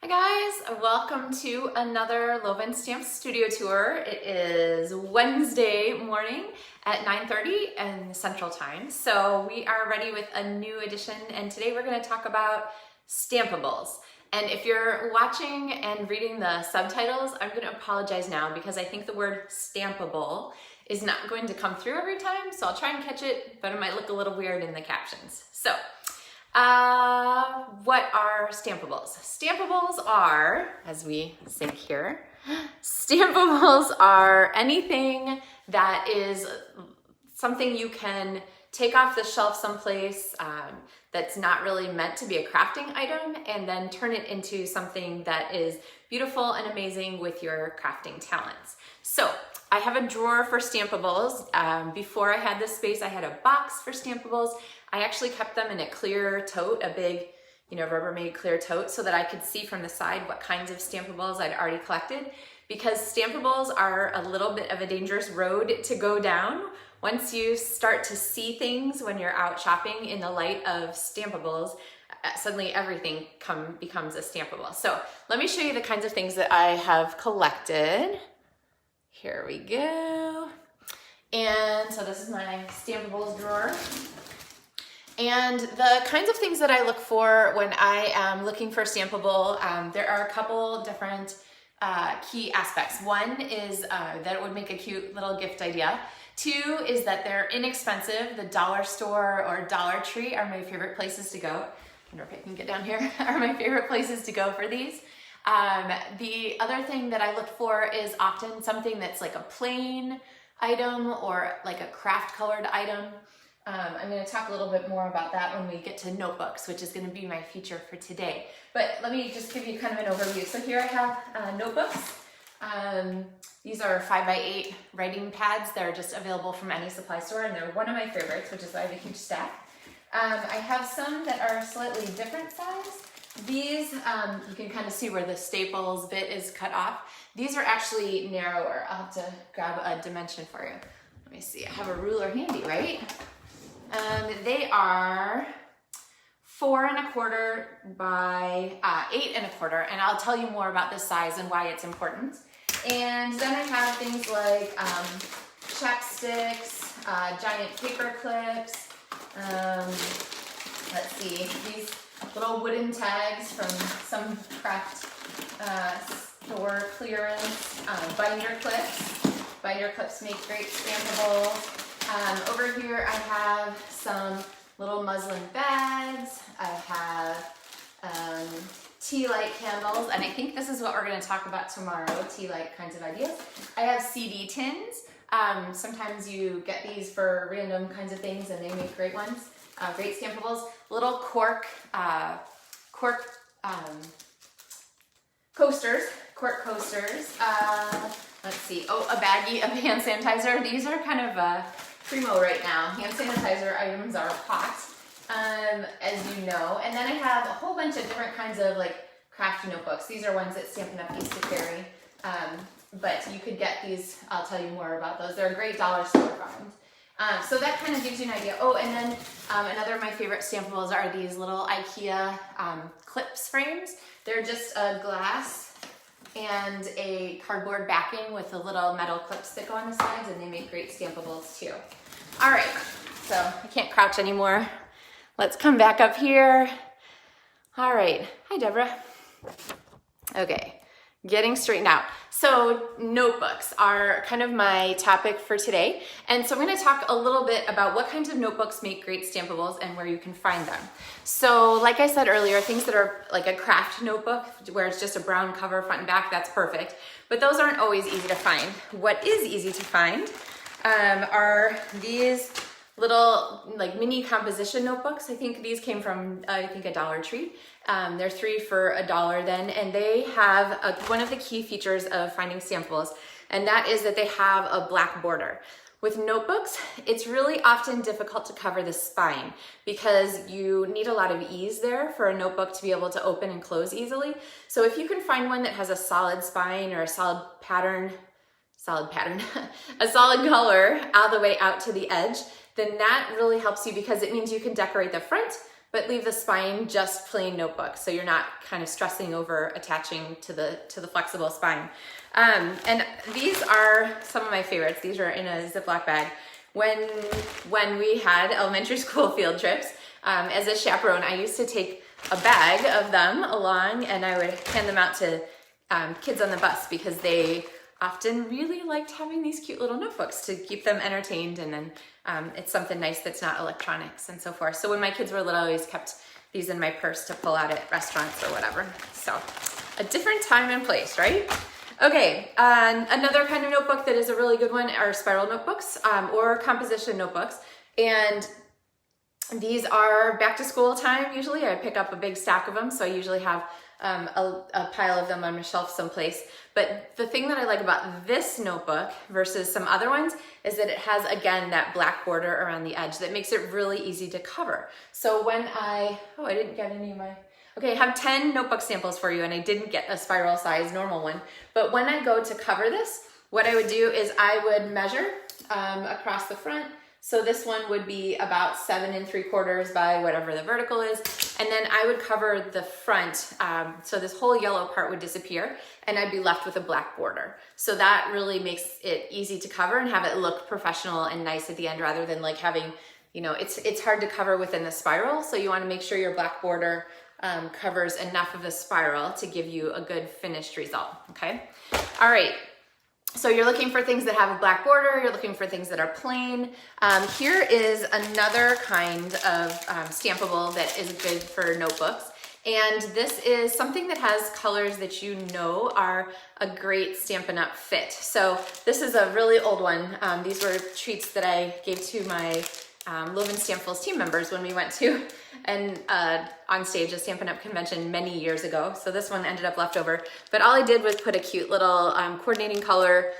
Hi guys, welcome to another LovenStamps studio tour. It is Wednesday morning at 9:30 in Central Time. So we are ready with a new edition, and today we're going to talk about stampables. And if you're watching and reading the subtitles, I'm going to apologize now because I think the word stampable is not going to come through every time, so I'll try and catch it, but it might look a little weird in the captions. So what are stampables? Stampables are, as we say here, stampables are anything that is something you can take off the shelf someplace that's not really meant to be a crafting item and then turn it into something that is beautiful and amazing with your crafting talents. So I have a drawer for stampables. Before I had this space, I had a box for stampables. I actually kept them in a clear tote, a big, Rubbermaid clear tote, so that I could see from the side what kinds of stampables I'd already collected, because stampables are a little bit of a dangerous road to go down. Once you start to see things when you're out shopping in the light of stampables, suddenly everything becomes a stampable. So let me show you the kinds of things that I have collected. Here we go. And so this is my Stampables drawer. And the kinds of things that I look for when I am looking for a stampable, there are a couple different key aspects. One is that it would make a cute little gift idea. Two is that they're inexpensive. The dollar store or Dollar Tree are my favorite places to go. I wonder if I can get down here, are my favorite places to go for these. The other thing that I look for is often something that's like a plain item or like a craft colored item. I'm going to talk a little bit more about that when we get to notebooks, which is going to be my feature for today. But let me just give you kind of an overview. So here I have notebooks. These are 5x8 writing pads. They're just available from any supply store, and they're one of my favorites, which is why I have a huge stack. I have some that are slightly different size. These, you can kind of see where the staples bit is cut off. These are actually narrower. I'll have to grab a dimension for you. Let me see, I have a ruler handy, right? They are 4 1/4 by 8 1/4, and I'll tell you more about this size and why it's important. And then I have things like chapsticks, giant paper clips. Let's see, these little wooden tags from some craft store clearance, binder clips. Binder clips make great stampables. Over here I have some little muslin bags. I have tea light candles, and I think this is what we're going to talk about tomorrow, tea light kinds of ideas. I have CD tins. Sometimes you get these for random kinds of things and they make great ones, great stampables. Little cork coasters. Let's see, a baggie of hand sanitizer. These are kind of primo right now. Hand sanitizer items are hot, as you know. And then I have a whole bunch of different kinds of like craft notebooks. These are ones that Stampin' Up! Used to carry, but you could get these. I'll tell you more about those. They're a great dollar store find. So that kind of gives you an idea. Oh, and then another of my favorite stampables are these little IKEA clips frames. They're just a glass and a cardboard backing with the little metal clips that go on the sides, and they make great stampables too. All right, so I can't crouch anymore. Let's come back up here. All right, hi Deborah. Okay, getting straightened out. So notebooks are kind of my topic for today. And so I'm going to talk a little bit about what kinds of notebooks make great stampables and where you can find them. So like I said earlier, things that are like a craft notebook where it's just a brown cover front and back, that's perfect. But those aren't always easy to find. What is easy to find are these little like mini composition notebooks. I think these came from, a Dollar Tree. They're 3 for $1 then, and they have one of the key features of finding stampables, and that is that they have a black border. With notebooks, it's really often difficult to cover the spine because you need a lot of ease there for a notebook to be able to open and close easily. So if you can find one that has a solid spine or a solid pattern, a solid color all the way out to the edge, then that really helps you because it means you can decorate the front, but leave the spine just plain notebook, so you're not kind of stressing over attaching to the flexible spine. And these are some of my favorites. These are in a Ziploc bag. When we had elementary school field trips, as a chaperone, I used to take a bag of them along, and I would hand them out to kids on the bus because they often really liked having these cute little notebooks to keep them entertained, and then it's something nice that's not electronics and so forth. So when my kids were little, I always kept these in my purse to pull out at restaurants or whatever. So a different time and place, right? Okay, another kind of notebook that is a really good one are spiral notebooks or composition notebooks. And these are back to school time usually. I pick up a big stack of them, so I usually have a pile of them on my shelf someplace. But the thing that I like about this notebook versus some other ones is that it has, again, that black border around the edge that makes it really easy to cover. So when I didn't get any of my, okay, I have 10 notebook samples for you, and I didn't get a spiral size normal one. But when I go to cover this, what I would do is I would measure across the front. So this one would be about 7 3/4 by whatever the vertical is. And then I would cover the front. So this whole yellow part would disappear, and I'd be left with a black border. So that really makes it easy to cover and have it look professional and nice at the end, rather than like having, you know, it's hard to cover within the spiral. So you want to make sure your black border covers enough of the spiral to give you a good finished result. Okay. All right. So you're looking for things that have a black border, you're looking for things that are plain. Here is another kind of stampable that is good for notebooks. And this is something that has colors that you know are a great Stampin' Up! Fit. So this is a really old one. These were treats that I gave to my LovenStamps team members when we went to on stage a Stampin' Up! Convention many years ago. So this one ended up left over. But all I did was put a cute little coordinating color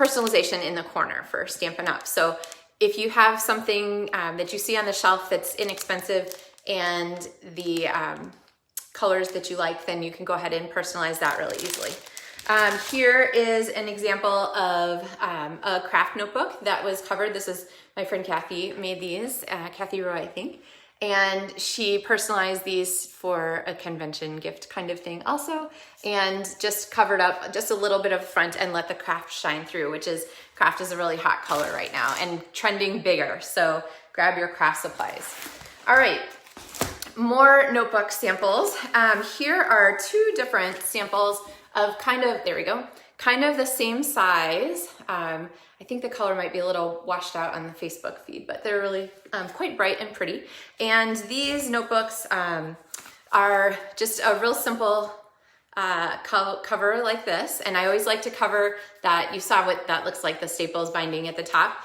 personalization in the corner for Stampin' Up! So if you have something that you see on the shelf that's inexpensive and the colors that you like, then you can go ahead and personalize that really easily. Here is an example of a craft notebook that was covered. This is my friend Kathy made these, Kathy Roy, I think. And she personalized these for a convention gift kind of thing also, and just covered up just a little bit of front and let the craft shine through, which is, craft is a really hot color right now and trending bigger. So grab your craft supplies. All right, more notebook samples. Here are 2 different samples of kind of, there we go, kind of the same size. I think the color might be a little washed out on the Facebook feed, but they're really quite bright and pretty. And these notebooks are just a real simple cover like this. And I always like to cover that. You saw what that looks like, the Staples binding at the top.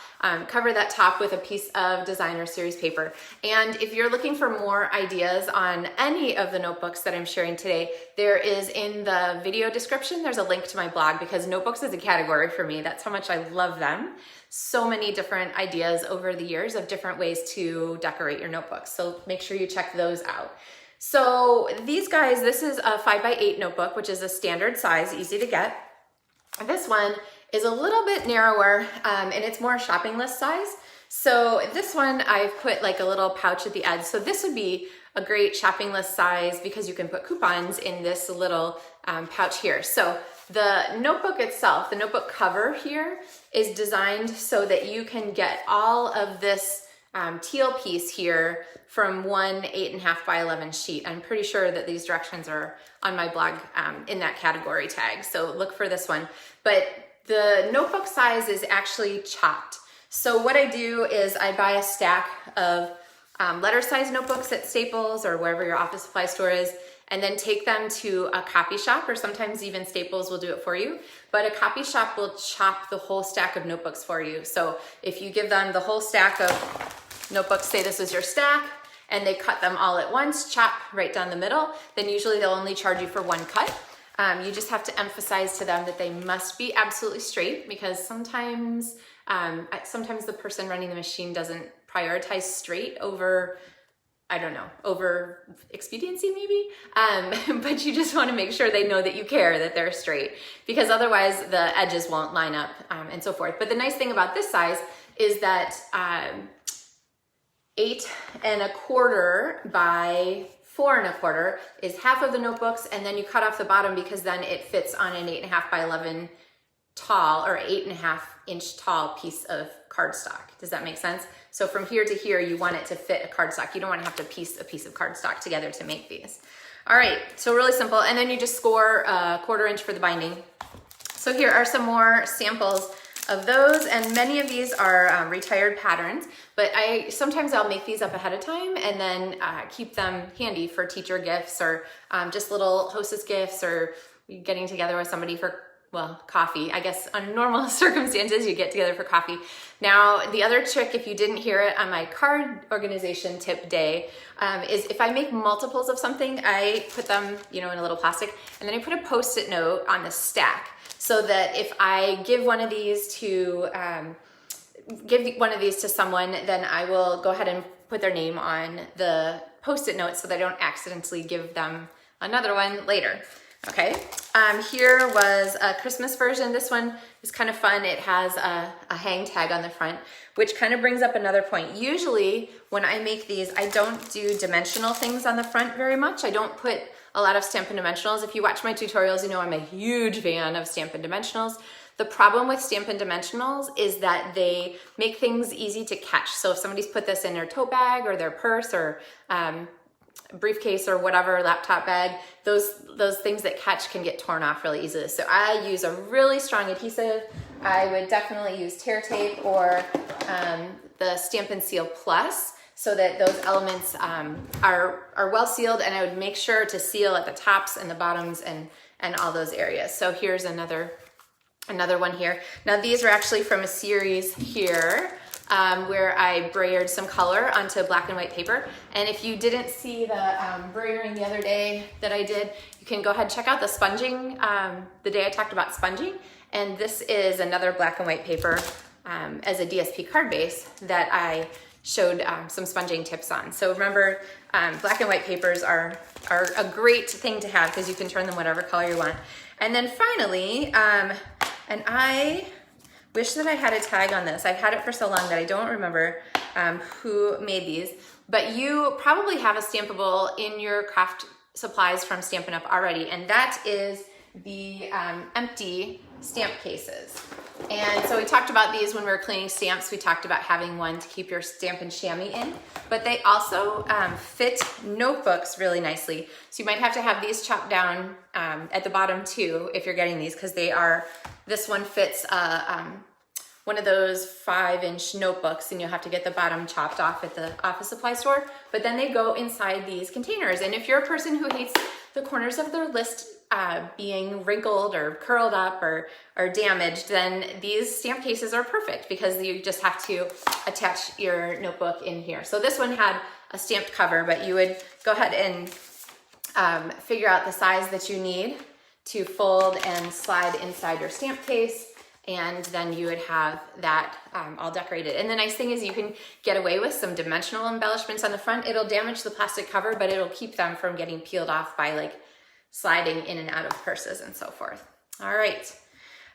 Cover that top with a piece of designer series paper. And if you're looking for more ideas on any of the notebooks that I'm sharing today, there is in the video description, there's a link to my blog, because notebooks is a category for me. That's how much I love them. So many different ideas over the years of different ways to decorate your notebooks. So make sure you check those out. So these guys, this is a 5x8 notebook, which is a standard size, easy to get. This one is a little bit narrower and it's more shopping list size. So this one I've put like a little pouch at the edge. So this would be a great shopping list size because you can put coupons in this little pouch here. So the notebook itself, the notebook cover here, is designed so that you can get all of this teal piece here from one 8.5 by 11 sheet. I'm pretty sure that these directions are on my blog in that category tag. So look for this one. But the notebook size is actually chopped. So what I do is I buy a stack of letter size notebooks at Staples or wherever your office supply store is, and then take them to a copy shop, or sometimes even Staples will do it for you. But a copy shop will chop the whole stack of notebooks for you. So if you give them the whole stack of notebooks, say this is your stack, and they cut them all at once, chop right down the middle, then usually they'll only charge you for one cut. You just have to emphasize to them that they must be absolutely straight, because sometimes the person running the machine doesn't prioritize straight over, I don't know, over expediency maybe, but you just want to make sure they know that you care that they're straight, because otherwise the edges won't line up and so forth. But the nice thing about this size is that 8¼ by 4¼ is half of the notebooks, and then you cut off the bottom because then it fits on an 8½ by 11 tall or 8½ inch tall piece of cardstock. Does that make sense? So from here to here, you want it to fit a cardstock. You don't want to have to piece a piece of cardstock together to make these. All right, so really simple. And then you just score a 1/4 inch for the binding. So here are some more samples of those, and many of these are retired patterns, but sometimes I'll make these up ahead of time and then keep them handy for teacher gifts or just little hostess gifts or getting together with somebody for, well, coffee. I guess under normal circumstances, you get together for coffee. Now, the other trick, if you didn't hear it on my card organization tip day, is if I make multiples of something, I put them, in a little plastic, and then I put a Post-it note on the stack so that if I give one of these to someone, then I will go ahead and put their name on the Post-it note so that I don't accidentally give them another one later. Okay, here was a Christmas version. This one is kind of fun. It has a hang tag on the front, which kind of brings up another point. Usually when I make these, I don't do dimensional things on the front very much. I don't put a lot of Stampin' Dimensionals. If you watch my tutorials, you know I'm a huge fan of Stampin' Dimensionals. The problem with Stampin' Dimensionals is that they make things easy to catch. So if somebody's put this in their tote bag or their purse or briefcase or whatever, laptop bag, those things that catch can get torn off really easily. So I use a really strong adhesive. I would definitely use tear tape or the Stampin' Seal Plus so that those elements are well sealed, and I would make sure to seal at the tops and the bottoms and all those areas. So here's another one here. Now these are actually from a series here where I brayered some color onto black and white paper. And if you didn't see the brayering the other day that I did, you can go ahead and check out the sponging, the day I talked about sponging. And this is another black and white paper as a DSP card base that I showed some sponging tips on. So remember, black and white papers are a great thing to have because you can turn them whatever color you want. And then finally, and I wish that I had a tag on this. I've had it for so long that I don't remember who made these, but you probably have a stampable in your craft supplies from Stampin' Up! Already, and that is the empty stamp cases. And so we talked about these when we were cleaning stamps. We talked about having one to keep your Stampin' Chamois in, but they also fit notebooks really nicely. So you might have to have these chopped down at the bottom too if you're getting these, because this one fits one of those 5-inch notebooks, and you'll have to get the bottom chopped off at the office supply store, but then they go inside these containers. And if you're a person who hates the corners of their list being wrinkled or curled up or damaged, then these stamp cases are perfect because you just have to attach your notebook in here. So this one had a stamped cover, but you would go ahead and figure out the size that you need to fold and slide inside your stamp case, and then you would have that all decorated. And the nice thing is you can get away with some dimensional embellishments on the front. It'll damage the plastic cover, but it'll keep them from getting peeled off by like sliding in and out of purses and so forth. All right.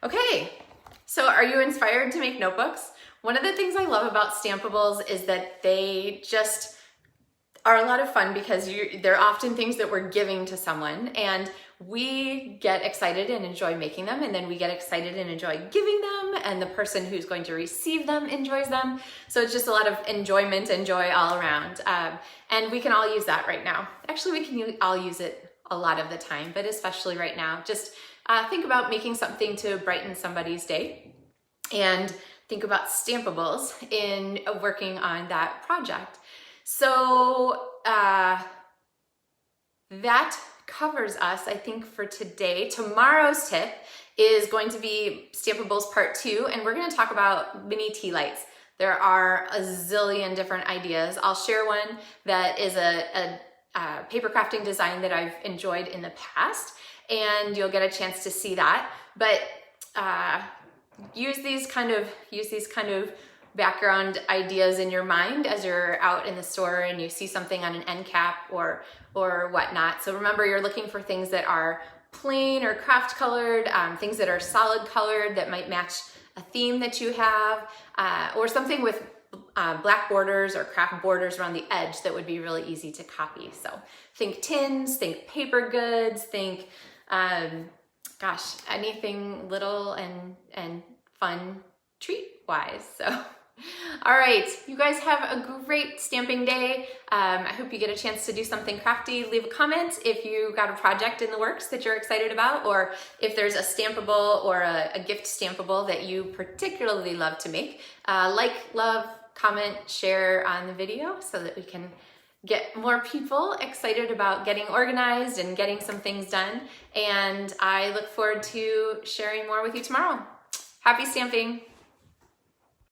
Okay, so are you inspired to make notebooks? One of the things I love about Stampables is that they just are a lot of fun because they're often things that we're giving to someone, and we get excited and enjoy making them, and then we get excited and enjoy giving them, and the person who's going to receive them enjoys them. So it's just a lot of enjoyment and joy all around. And we can all use that right now. Actually, we can all use it a lot of the time, but especially right now. Just think about making something to brighten somebody's day, and think about Stampables in working on that project. So that covers us, I think, for today. Tomorrow's tip is going to be Stampables Part 2, and we're going to talk about mini tea lights. There are a zillion different ideas. I'll share one that is a paper crafting design that I've enjoyed in the past, and you'll get a chance to see that. But use these kind of background ideas in your mind as you're out in the store and you see something on an end cap or whatnot. So remember, you're looking for things that are plain or craft colored, things that are solid colored that might match a theme that you have, or something with black borders or craft borders around the edge that would be really easy to copy. So think tins, think paper goods, think, gosh, anything little and fun treat-wise. So, all right, you guys have a great stamping day. I hope you get a chance to do something crafty. Leave a comment if you got a project in the works that you're excited about, or if there's a stampable or a gift stampable that you particularly love to make. Like, love, comment, share on the video so that we can get more people excited about getting organized and getting some things done. And I look forward to sharing more with you tomorrow. Happy stamping!